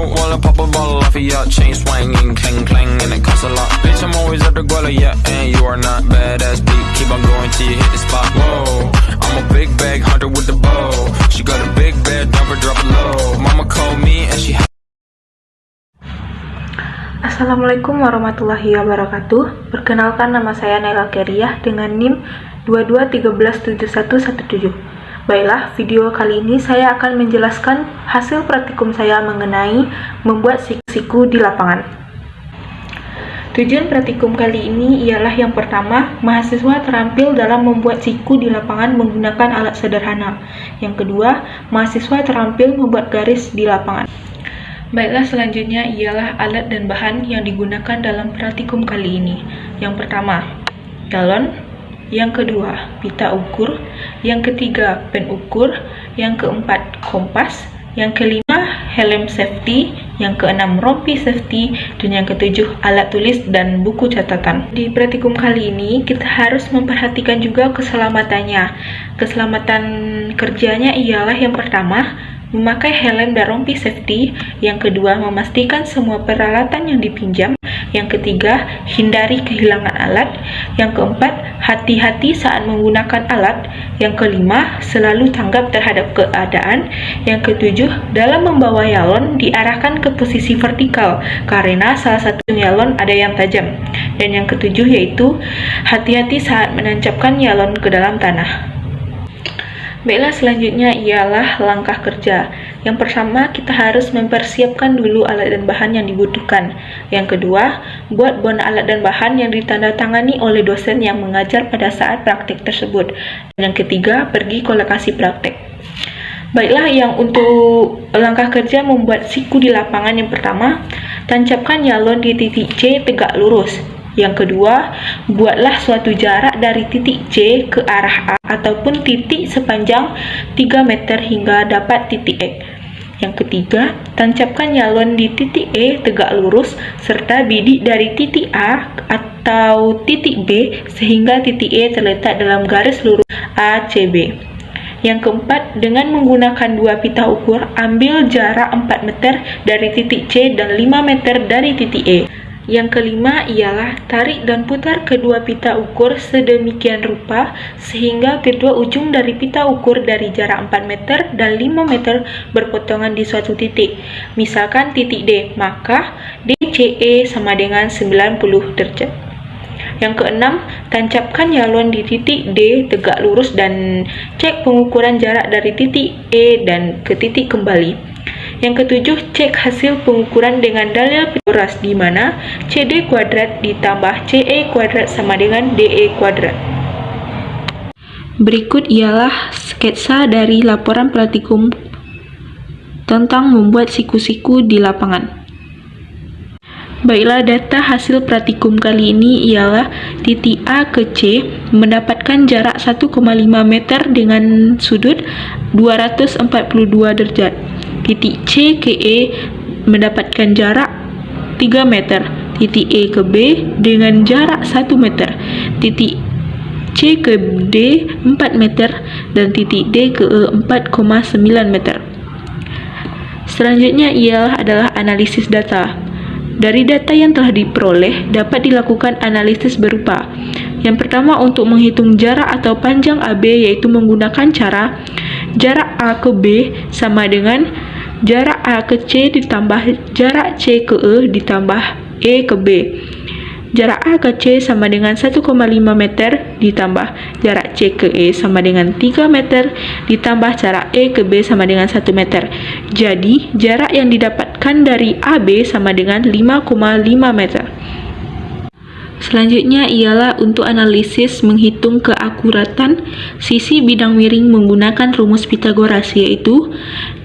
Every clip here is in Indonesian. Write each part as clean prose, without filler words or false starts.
out while I pop a bottle off of ya. Chain swinging, clang clang, and it costs a lot. Bitch, I'm always at the guala, yeah, and you are not badass beat. Keep on going till you hit the spot. Whoa, I'm a big bag hunter with the bow. She got a big bed, never drop it low. Mama called me and she. Assalamualaikum warahmatullahi wabarakatuh. Perkenalkan, nama saya Naila Keriah dengan NIM 22137117. Baiklah, video kali ini saya akan menjelaskan hasil praktikum saya mengenai membuat siku-siku di lapangan. Tujuan praktikum kali ini ialah yang pertama, mahasiswa terampil dalam membuat siku di lapangan menggunakan alat sederhana. Yang kedua, mahasiswa terampil membuat garis di lapangan. Baiklah, selanjutnya ialah alat dan bahan yang digunakan dalam praktikum kali ini. Yang pertama, galon. Yang kedua, pita ukur. Yang ketiga, pen ukur. Yang keempat, kompas. Yang kelima, helm safety. Yang keenam, rompi safety. Dan yang ketujuh, alat tulis dan buku catatan. Di praktikum kali ini, kita harus memperhatikan juga keselamatannya. Keselamatan kerjanya ialah yang pertama, memakai helm dan rompi safety. Yang kedua, memastikan semua peralatan yang dipinjam. Yang ketiga, hindari kehilangan alat. Yang keempat, hati-hati saat menggunakan alat. Yang kelima, selalu tanggap terhadap keadaan. Yang ketujuh, dalam membawa yalon diarahkan ke posisi vertikal karena salah satu yalon ada yang tajam. Dan yang ketujuh yaitu hati-hati saat menancapkan yalon ke dalam tanah. Baiklah, selanjutnya ialah langkah kerja. Yang pertama, kita harus mempersiapkan dulu alat dan bahan yang dibutuhkan. Yang kedua, buat bon alat dan bahan yang ditandatangani oleh dosen yang mengajar pada saat praktik tersebut. Dan yang ketiga, pergi ke lokasi praktik. Baiklah, yang untuk langkah kerja membuat siku di lapangan, yang pertama, tancapkan yalon di titik C tegak lurus. Yang kedua, buatlah suatu jarak dari titik C ke arah A ataupun titik sepanjang 3 meter hingga dapat titik E. Yang ketiga, tancapkan yalon di titik E tegak lurus serta bidik dari titik A atau titik B sehingga titik E terletak dalam garis lurus ACB. Yang keempat, dengan menggunakan dua pita ukur, ambil jarak 4 meter dari titik C dan 5 meter dari titik E. Yang kelima ialah tarik dan putar kedua pita ukur sedemikian rupa sehingga kedua ujung dari pita ukur dari jarak 4 meter dan 5 meter berpotongan di suatu titik. Misalkan titik D, maka DCE sama dengan 90 derajat. Yang keenam, tancapkan yalon di titik D tegak lurus dan cek pengukuran jarak dari titik E dan ke titik kembali. Yang ketujuh, cek hasil pengukuran dengan dalil Pythagoras di mana CD kuadrat ditambah CE kuadrat sama dengan DE kuadrat. Berikut ialah sketsa dari laporan praktikum tentang membuat siku-siku di lapangan. Baiklah, data hasil praktikum kali ini ialah titik A ke C mendapatkan jarak 1,5 meter dengan sudut 242 derajat. Titik C ke E mendapatkan jarak 3 meter. Titik E ke B dengan jarak 1 meter. Titik C ke D 4 meter dan titik D ke E 4,9 meter. Selanjutnya adalah analisis data. Dari data yang telah diperoleh, dapat dilakukan analisis berupa: yang pertama, untuk menghitung jarak atau panjang AB, yaitu menggunakan cara jarak A ke B sama dengan jarak A ke C ditambah jarak C ke E ditambah E ke B. Jarak A ke C sama dengan 1,5 meter ditambah jarak C ke E sama dengan 3 meter ditambah jarak E ke B sama dengan 1 meter. Jadi, jarak yang didapatkan dari AB sama dengan 5,5 meter. Selanjutnya ialah untuk analisis menghitung keakuratan sisi bidang miring menggunakan rumus Pythagoras, yaitu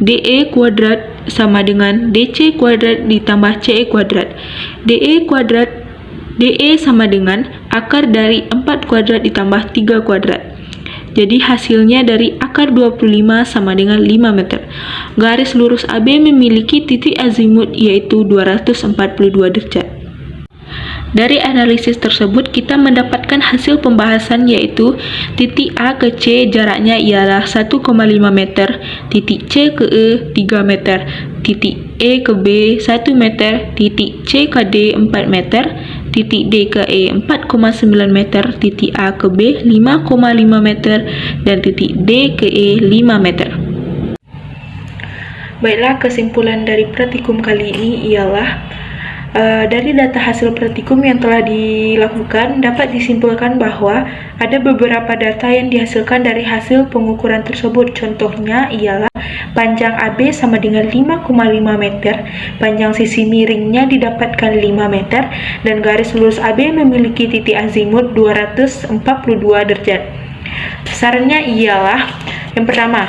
DE kuadrat sama dengan DC kuadrat ditambah CE kuadrat. DE sama dengan akar dari 4 kuadrat ditambah 3 kuadrat. Jadi hasilnya dari akar 25 sama dengan 5 meter. Garis lurus AB memiliki titik azimut yaitu 242 derajat. Dari analisis tersebut kita mendapatkan hasil pembahasan yaitu titik A ke C jaraknya ialah 1,5 meter, titik C ke E 3 meter, titik E ke B 1 meter, titik C ke D 4 meter, titik D ke E 4,9 meter, titik A ke B 5,5 meter, dan titik D ke E 5 meter. Baiklah, kesimpulan dari praktikum kali ini ialah dari data hasil praktikum yang telah dilakukan dapat disimpulkan bahwa ada beberapa data yang dihasilkan dari hasil pengukuran tersebut. Contohnya ialah panjang AB sama dengan 5,5 meter, panjang sisi miringnya didapatkan 5 meter, dan garis lurus AB memiliki titik azimut 242 derajat. Sarannya ialah yang pertama,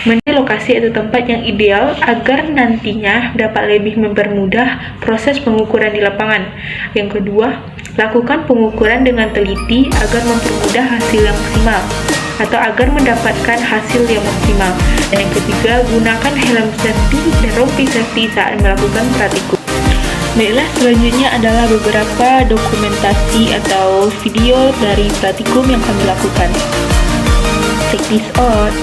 mencari lokasi atau tempat yang ideal agar nantinya dapat lebih mempermudah proses pengukuran di lapangan. Yang kedua, lakukan pengukuran dengan teliti agar mempermudah hasil yang maksimal atau agar mendapatkan hasil yang maksimal. Dan yang ketiga, gunakan helm safety dan rompi safety saat melakukan praktikum. Baiklah, selanjutnya adalah beberapa dokumentasi atau video dari praktikum yang kami lakukan. Check this out.